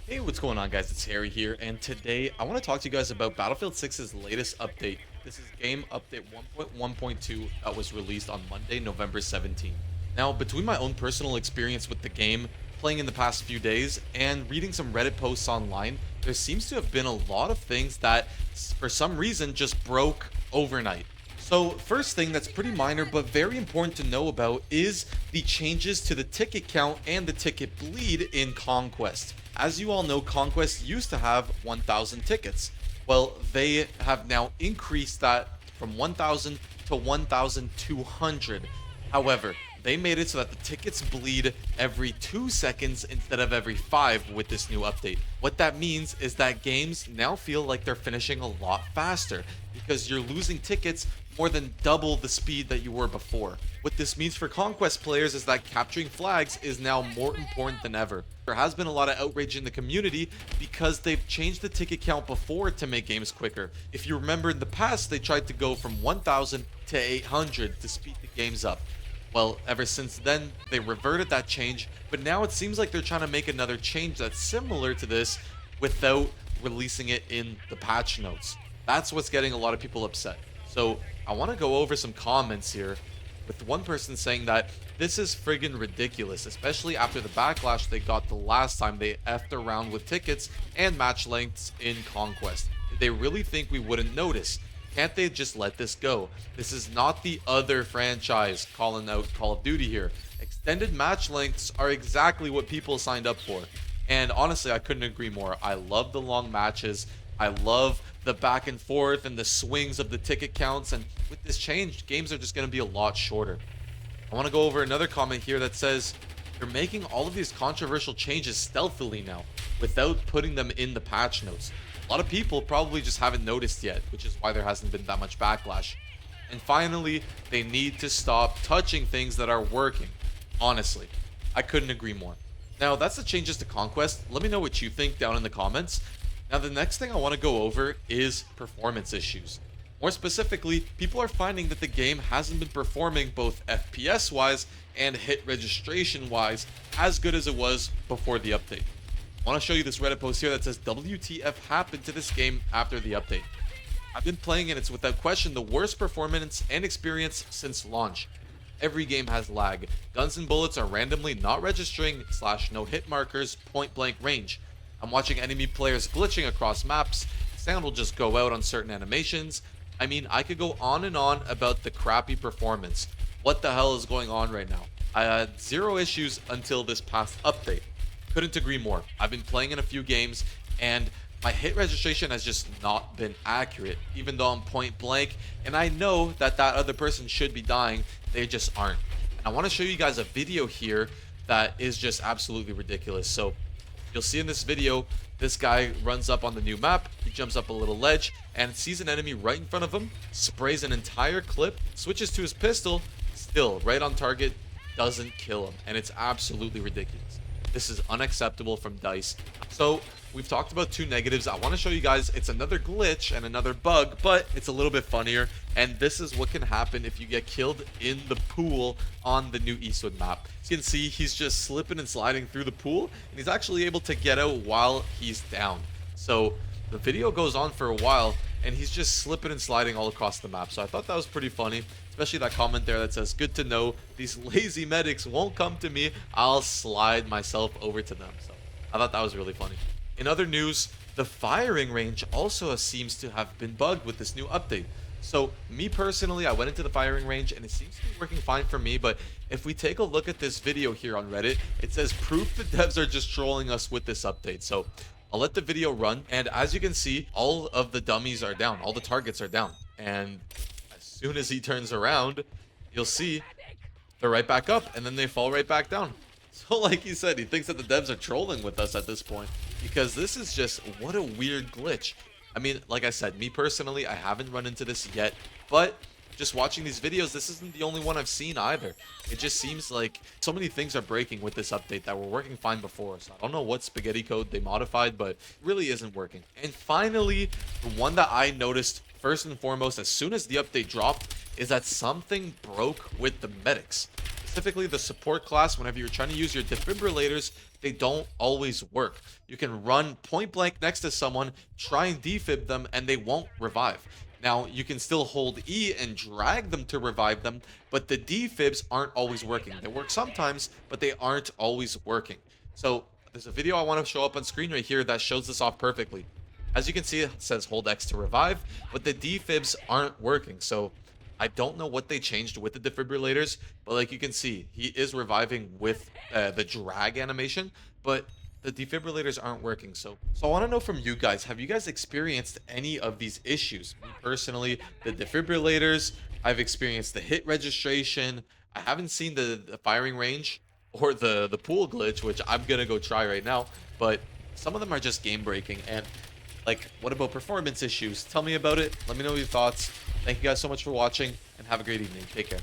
Hey, what's going on, guys? It's Harry here, and today I want to talk to you guys about Battlefield 6's latest update. This is game update 1.1.2 that was released on Monday, November 17th. Now, between my own personal experience with the game, playing in the past few days, and reading some Reddit posts online, there seems to have been a lot of things that, for some reason, just broke overnight. So, first thing that's pretty minor but very important to know about is the changes to the ticket count and the ticket bleed in Conquest. As you all know, Conquest used to have 1,000 tickets. Well, they have now increased that from 1,000 to 1,200. However, they made it so that the tickets bleed every 2 seconds instead of every 5 with this new update. What that means is that games now feel like they're finishing a lot faster because you're losing tickets more than double the speed that you were before. What this means for Conquest players is that capturing flags is now more important than ever. There has been a lot of outrage in the community because they've changed the ticket count before to make games quicker. If you remember in the past, they tried to go from 1,000 to 800 to speed the games up. Well, ever since then, they reverted that change, but now it seems like they're trying to make another change that's similar to this without releasing it in the patch notes. That's what's getting a lot of people upset. So I want to go over some comments here, with one person saying that this is friggin' ridiculous, especially after the backlash they got the last time they effed around with tickets and match lengths in Conquest. Did they really think we wouldn't notice? Can't they just let this go? This is not the other franchise calling out Call of Duty here. Extended match lengths are exactly what people signed up for. And honestly, I couldn't agree more. I love the long matches. I love the back and forth and the swings of the ticket counts. And with this change, games are just going to be a lot shorter. I want to go over another comment here that says, they're making all of these controversial changes stealthily now, without putting them in the patch notes. A lot of people probably just haven't noticed yet, which is why there hasn't been that much backlash. And finally, they need to stop touching things that are working. Honestly, I couldn't agree more. Now, that's the changes to Conquest. Let me know what you think down in the comments. Now, the next thing I want to go over is performance issues. More specifically, people are finding that the game hasn't been performing both FPS-wise and hit registration-wise as good as it was before the update. I want to show you this Reddit post here that says WTF happened to this game after the update. I've been playing and it's without question the worst performance and experience since launch. Every game has lag. Guns and bullets are randomly not registering / no hit markers point blank range. I'm watching enemy players glitching across maps. Sound will just go out on certain animations. I mean, I could go on and on about the crappy performance. What the hell is going on right now? I had zero issues until this past update. Couldn't agree more. I've been playing in a few games and my hit registration has just not been accurate, even though I'm point blank and I know that that other person should be dying. They just aren't. And I want to show you guys a video here that is just absolutely ridiculous. So you'll see in this video, this guy runs up on the new map, he jumps up a little ledge and sees an enemy right in front of him, sprays an entire clip, switches to his pistol, still right on target, doesn't kill him, and it's absolutely ridiculous. This is unacceptable from DICE. So we've talked about two negatives. I want to show you guys it's another glitch and another bug, but it's a little bit funnier. And this is what can happen if you get killed in the pool on the new Eastwood map. As you can see, he's just slipping and sliding through the pool, and he's actually able to get out while he's down. So the video goes on for a while, and he's just slipping and sliding all across the map. So I thought that was pretty funny. Especially that comment there that says, good to know these lazy medics won't come to me. I'll slide myself over to them. So I thought that was really funny. In other news, the firing range also seems to have been bugged with this new update. So me personally, I went into the firing range and it seems to be working fine for me. But if we take a look at this video here on Reddit, it says proof the devs are just trolling us with this update. So I'll let the video run. And as you can see, all of the dummies are down. All the targets are down. And as soon as he turns around, you'll see they're right back up and then they fall right back down. So like he said, he thinks that the devs are trolling with us at this point because this is just, what a weird glitch. I mean, like I said, me personally, I haven't run into this yet, but just watching these videos, this isn't the only one I've seen either. It just seems like so many things are breaking with this update that were working fine before. So I don't know what spaghetti code they modified, but it really isn't working. And finally, the one that I noticed first and foremost as soon as the update dropped is that something broke with the medics. Typically the support class, whenever you're trying to use your defibrillators, they don't always work. You can run point blank next to someone, try and defib them, and they won't revive. Now, you can still hold E and drag them to revive them, but the defibs aren't always working. They work sometimes, but they aren't always working. So there's a video I want to show up on screen right here that shows this off perfectly. As you can see, it says hold X to revive, but the defibs aren't working. So I don't know what they changed with the defibrillators, but like you can see, he is reviving with the drag animation, but the defibrillators aren't working. So I want to know from you guys, have you guys experienced any of these issues? Me personally, the defibrillators, I've experienced the hit registration. I haven't seen the firing range or the pool glitch, which I'm gonna go try right now, but some of them are just game breaking. And like, what about performance issues? Tell me about it. Let me know your thoughts. Thank you guys so much for watching, and have a great evening. Take care.